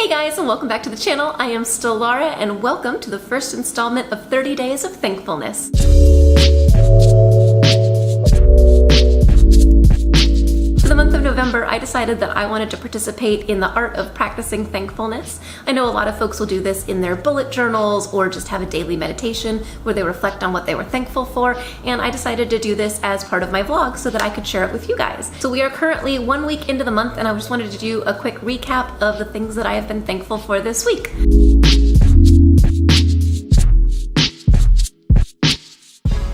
guys, and welcome back to the channel. I am still Laura, and welcome to the first installment of 30 Days of Thankfulness. For the month of November, I decided that I wanted to participate in the art of practicing thankfulness. I know a lot of folks will do this in their bullet journals or just have a daily meditation where they reflect on what they were thankful for, and I decided to do this as part of my vlog so that I could share it with you guys. So we are currently 1 week into the month, and I just wanted to do a quick recap of the things that I have been thankful for this week.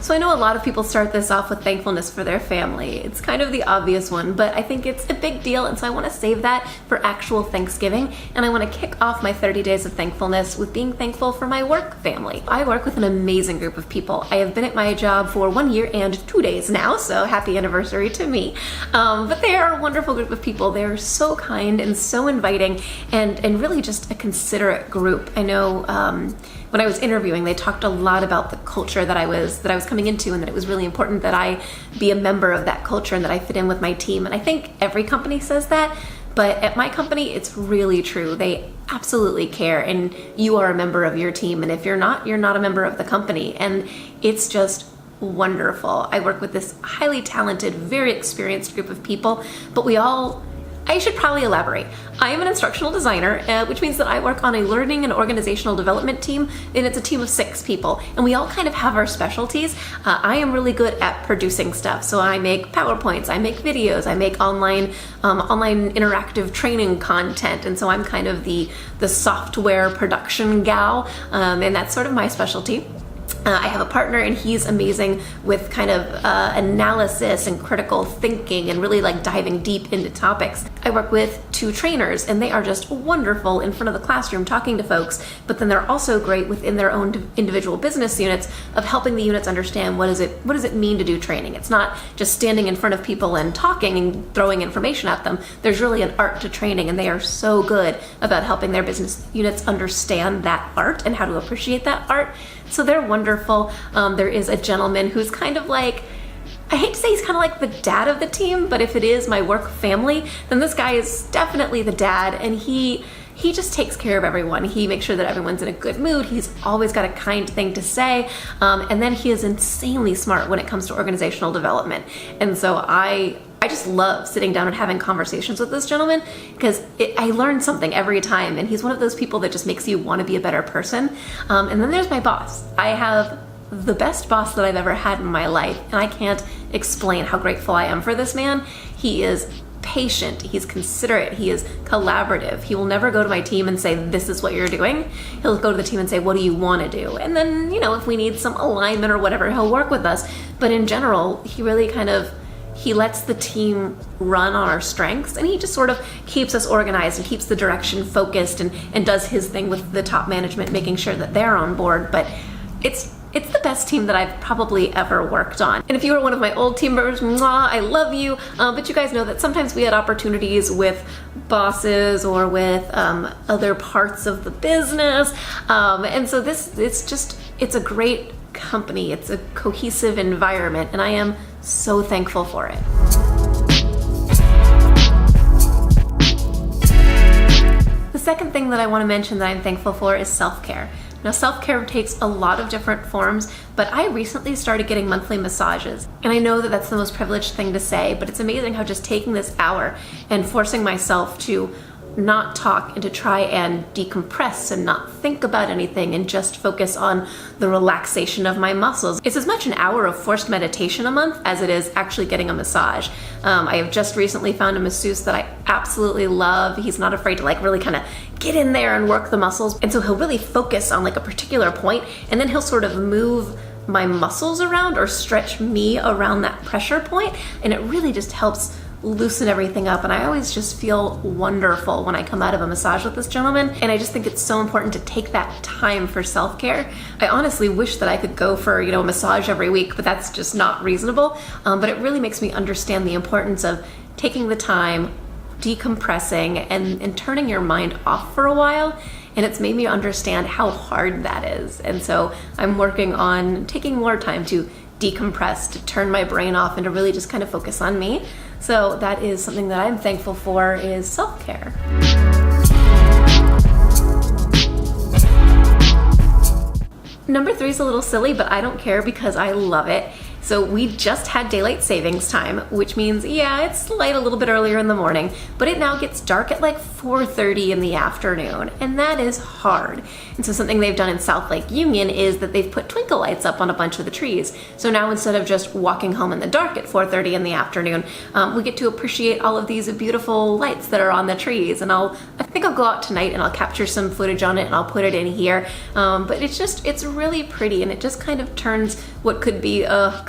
So I know a lot of people start this off with thankfulness for their family. It's kind of the obvious one, but I think it's a big deal, and so I want to save that for actual Thanksgiving, and I want to kick off my 30 days of thankfulness with being thankful for my work family. I work with an amazing group of people. I have been at my job for 1 year and 2 days now, so happy anniversary to me. But they are a wonderful group of people. They are so kind and so inviting, and really just a considerate group. I know when I was interviewing, they talked a lot about the culture that I was coming into, and that it was really important that I be a member of that culture and that I fit in with my team. And I think every company says that, but at my company, it's really true. They absolutely care, and you are a member of your team, and if you're not a member of the company. And it's just wonderful. I work with this highly talented, very experienced group of people, but I should probably elaborate. I am an instructional designer, which means that I work on a learning and organizational development team, and it's a team of 6 people, and we all kind of have our specialties. I am really good at producing stuff, so I make PowerPoints, I make videos, I make online interactive training content, and so I'm kind of the software production gal, and that's sort of my specialty. I have a partner, and he's amazing with kind of analysis and critical thinking and really like diving deep into topics. I work with 2 trainers, and they are just wonderful in front of the classroom talking to folks, but then they're also great within their own individual business units of helping the units understand what does it mean to do training. It's not just standing in front of people and talking and throwing information at them. There's really an art to training, and they are so good about helping their business units understand that art and how to appreciate that art. So they're wonderful. There is a gentleman who's kind of like, I hate to say he's kind of like the dad of the team, but if it is my work family, then this guy is definitely the dad, and he just takes care of everyone. He makes sure that everyone's in a good mood. He's always got a kind thing to say, and then he is insanely smart when it comes to organizational development. And so I just love sitting down and having conversations with this gentleman, because I learn something every time, and he's one of those people that just makes you want to be a better person. And then there's my boss. I have the best boss that I've ever had in my life, and I can't explain how grateful I am for this man. He is patient, he's considerate, he is collaborative. He will never go to my team and say, this is what you're doing. He'll go to the team and say, what do you want to do? And then, if we need some alignment or whatever, he'll work with us. But in general, he really he lets the team run on our strengths, and he just sort of keeps us organized and keeps the direction focused, and does his thing with the top management, making sure that they're on board. But it's the best team that I've probably ever worked on. And if you were one of my old team members, mwah, I love you. But you guys know that sometimes we had opportunities with bosses or with other parts of the business. And so it's a great company. It's a cohesive environment, and I am so thankful for it. The second thing that I want to mention that I'm thankful for is self-care. Now, self-care takes a lot of different forms, but I recently started getting monthly massages. And I know that that's the most privileged thing to say, but it's amazing how just taking this hour and forcing myself to not talk and to try and decompress and not think about anything and just focus on the relaxation of my muscles. It's as much an hour of forced meditation a month as it is actually getting a massage. I have just recently found a masseuse that I absolutely love. He's not afraid to really kind of get in there and work the muscles. And so he'll really focus on a particular point, and then he'll sort of move my muscles around or stretch me around that pressure point, and it really just helps loosen everything up. And I always just feel wonderful when I come out of a massage with this gentleman, and I just think it's so important to take that time for self-care. I honestly wish that I could go for a massage every week, but that's just not reasonable. But it really makes me understand the importance of taking the time, decompressing, and turning your mind off for a while. And it's made me understand how hard that is. And so I'm working on taking more time to decompress, to turn my brain off, and to really just kind of focus on me. So that is something that I'm thankful for, is self-care. Number 3 is a little silly, but I don't care because I love it. So we just had daylight savings time, which means, yeah, it's light a little bit earlier in the morning, but it now gets dark at like 4:30 in the afternoon, and that is hard. And so something they've done in South Lake Union is that they've put twinkle lights up on a bunch of the trees. So now instead of just walking home in the dark at 4:30 in the afternoon, we get to appreciate all of these beautiful lights that are on the trees. And I think I'll go out tonight and I'll capture some footage on it and I'll put it in here. But it's really pretty, and it just kind of turns what could be,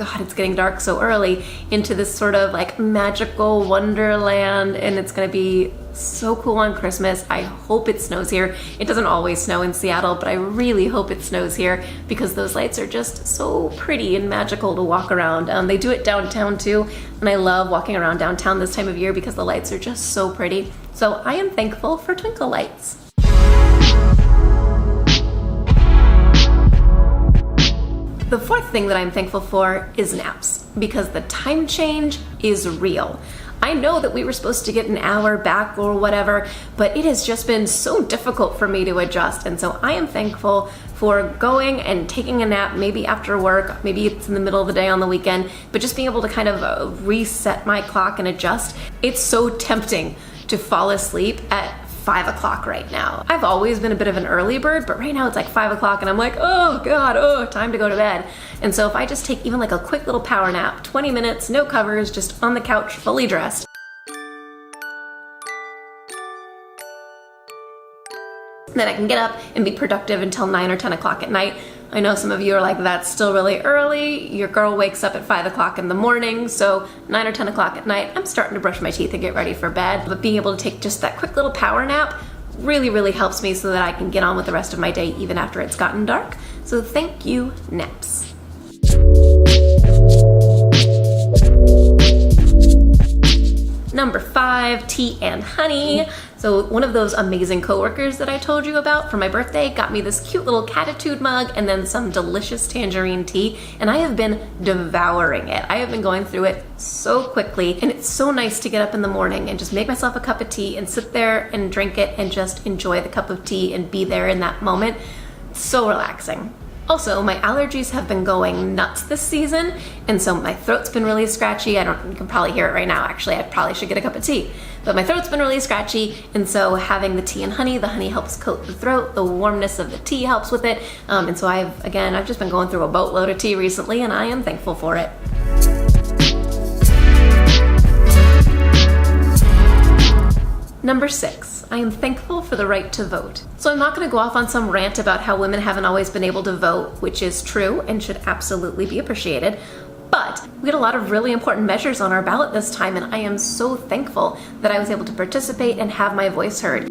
God, it's getting dark so early, into this sort of like magical wonderland, and it's gonna be so cool on Christmas. I hope it snows here. It doesn't always snow in Seattle, but I really hope it snows here because those lights are just so pretty and magical to walk around. They do it downtown too, and I love walking around downtown this time of year because the lights are just so pretty. So I am thankful for twinkle lights. The 4th thing that I'm thankful for is naps, because the time change is real. I know that we were supposed to get an hour back or whatever, but it has just been so difficult for me to adjust. And so I am thankful for going and taking a nap, maybe after work, maybe it's in the middle of the day on the weekend, but just being able to kind of reset my clock and adjust. It's so tempting to fall asleep at 5 o'clock right now. I've always been a bit of an early bird, but right now it's like 5 o'clock and I'm like, oh God, time to go to bed. And so if I just take even like a quick little power nap, 20 minutes, no covers, just on the couch, fully dressed, then I can get up and be productive until 9 or 10 o'clock at night. I know some of you are like, that's still really early. Your girl wakes up at 5 o'clock in the morning, so 9 or 10 o'clock at night, I'm starting to brush my teeth and get ready for bed. But being able to take just that quick little power nap really, really helps me so that I can get on with the rest of my day even after it's gotten dark. So thank you, naps. Number 5, tea and honey. So one of those amazing coworkers that I told you about for my birthday got me this cute little Catitude mug and then some delicious tangerine tea, and I have been devouring it. I have been going through it so quickly, and it's so nice to get up in the morning and just make myself a cup of tea and sit there and drink it and just enjoy the cup of tea and be there in that moment. It's so relaxing. Also, my allergies have been going nuts this season, and so my throat's been really scratchy. You can probably hear it right now, actually. I probably should get a cup of tea. But my throat's been really scratchy, and so having the tea and honey, the honey helps coat the throat, the warmness of the tea helps with it. And so I've just been going through a boatload of tea recently, and I am thankful for it. Number 6, I am thankful for the right to vote. So I'm not going to go off on some rant about how women haven't always been able to vote, which is true and should absolutely be appreciated. But we had a lot of really important measures on our ballot this time, and I am so thankful that I was able to participate and have my voice heard.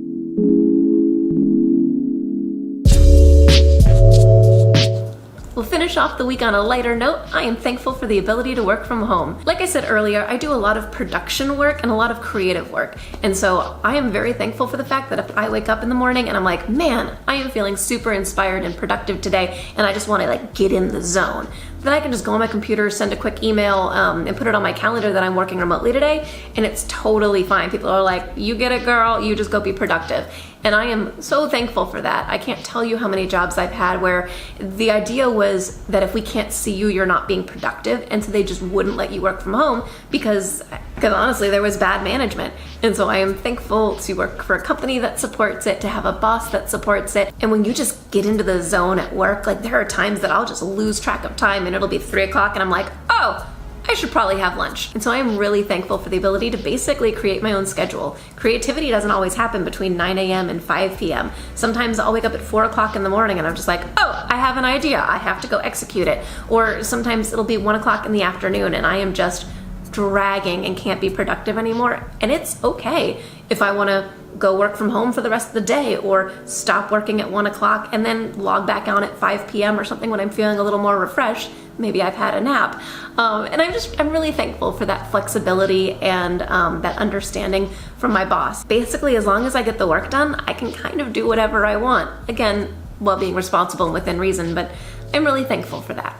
We'll finish off the week on a lighter note. I am thankful for the ability to work from home. Like I said earlier, I do a lot of production work and a lot of creative work. And so I am very thankful for the fact that if I wake up in the morning and I'm like, man, I am feeling super inspired and productive today, and I just want to get in the zone, then I can just go on my computer, send a quick email, and put it on my calendar that I'm working remotely today, and it's totally fine. People are like, you get it, girl, you just go be productive. And I am so thankful for that. I can't tell you how many jobs I've had where the idea was that if we can't see you, you're not being productive, and so they just wouldn't let you work from home because honestly, there was bad management. And so I am thankful to work for a company that supports it, to have a boss that supports it. And when you just get into the zone at work, there are times that I'll just lose track of time and it'll be 3 o'clock and I'm like, oh, I should probably have lunch. And so I am really thankful for the ability to basically create my own schedule. Creativity doesn't always happen between 9 a.m. and 5 p.m. Sometimes I'll wake up at 4 o'clock in the morning and I'm just like, oh, I have an idea. I have to go execute it. Or sometimes it'll be 1 o'clock in the afternoon and I am just dragging and can't be productive anymore. And it's okay if I want to go work from home for the rest of the day or stop working at 1 o'clock and then log back on at 5 p.m. or something when I'm feeling a little more refreshed. Maybe I've had a nap. And I'm really thankful for that flexibility and that understanding from my boss. Basically, as long as I get the work done, I can kind of do whatever I want. Again, while being responsible and within reason, but I'm really thankful for that.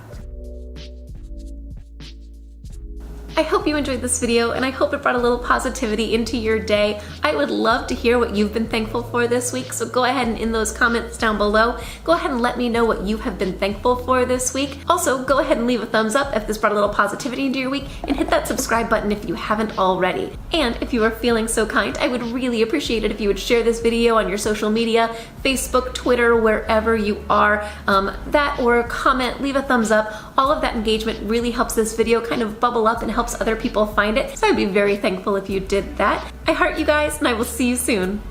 I hope you enjoyed this video, and I hope it brought a little positivity into your day. I would love to hear what you've been thankful for this week, so go ahead and in those comments down below, go ahead and let me know what you have been thankful for this week. Also, go ahead and leave a thumbs up if this brought a little positivity into your week, and hit that subscribe button if you haven't already. And if you are feeling so kind, I would really appreciate it if you would share this video on your social media, Facebook, Twitter, wherever you are, that or comment, leave a thumbs up. All of that engagement really helps this video kind of bubble up and helps other people find it. So I'd be very thankful if you did that. I heart you guys, and I will see you soon.